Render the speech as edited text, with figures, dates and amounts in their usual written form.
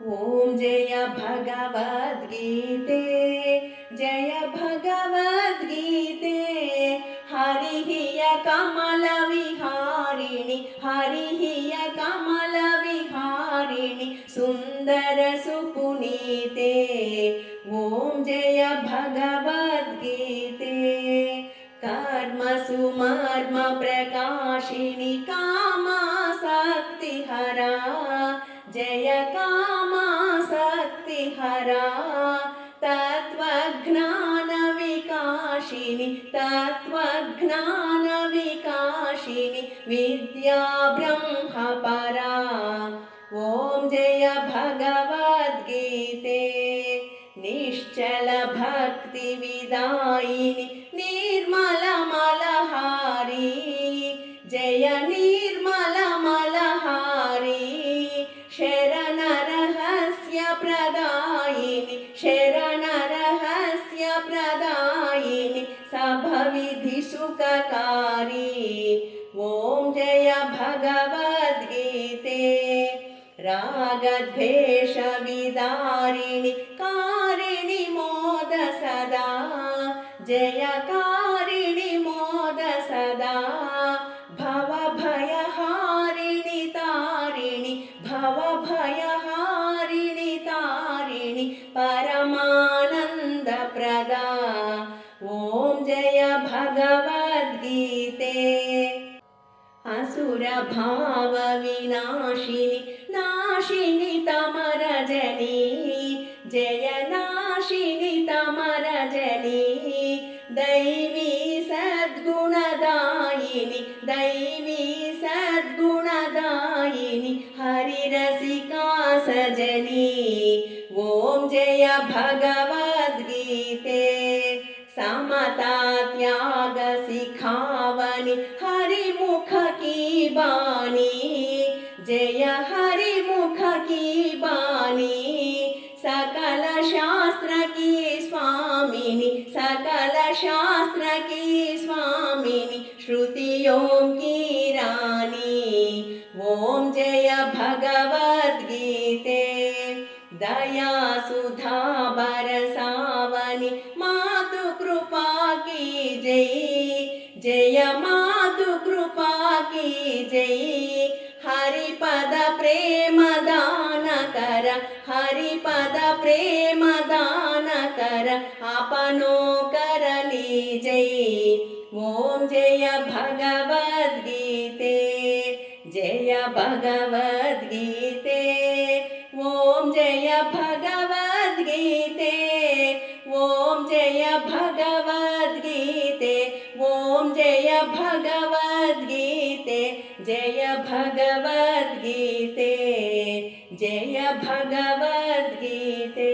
ॐ जय भगवद्गीते जय भगवद्गीते हरिः कमलविहारिणि हरिः कमलविहारिणि सुन्दरसुपुनीते ॐ जय भगवद्गीते कर्मसुमर्म प्रकाशिनि कामासक्तिहरा जय कामासक्तिहरा तत्त्वज्ञानविकाशिनि तत्त्वज्ञानविकाशिनि विद्या ब्रह्मपरा ॐ जय भगवद्गीते निश्चलभक्तिविदायिनि निर्मलमलहारी जय निर्मलमलहारी शरणरहस्यप्रदायिनि शरणरहस्यप्रदायिनि सभविधिसुखकारी ॐ जय भगवद्गीते रागद्वेषविदारिणि कारिणि मोद सदा जयकारिणि मोद सदा भवभयहारिणि तारिणि भवभयहारिणि तारिणि परमानन्दप्रदा ॐ जय भगवद्गीते असुरभावविनाशिनि नाशिनि तमरजनी जय नाशिनि तमरजनी दैवी सद्गुणदायिनि दैवी सद्गुणदायिनि हरिरसिका सजनी ॐ जय भगवद्गीते समता त्याग सिखावनि हरिमुख की बानी जय हरिमुख की बानी सकल शास्त्र की स्वामिनि सकल शास्त्र की स्वामिनि श्रुतियों की रानी ॐ जय भगवद्गीते दया सुधा बरसावनि मातु कृपा की जय जय मातु कृपा की जय हरिपद प्रेम दान कर हरिपद प्रेम दान कर अपनो कर लीजै ॐ जय भगवद्गीते जय भगवद्गीते ॐ जय भगवद्गीते ॐ जय भगवद्गीते ॐ जय भगवद्गीते जय भगवद्गीते जय भगवद्गीते।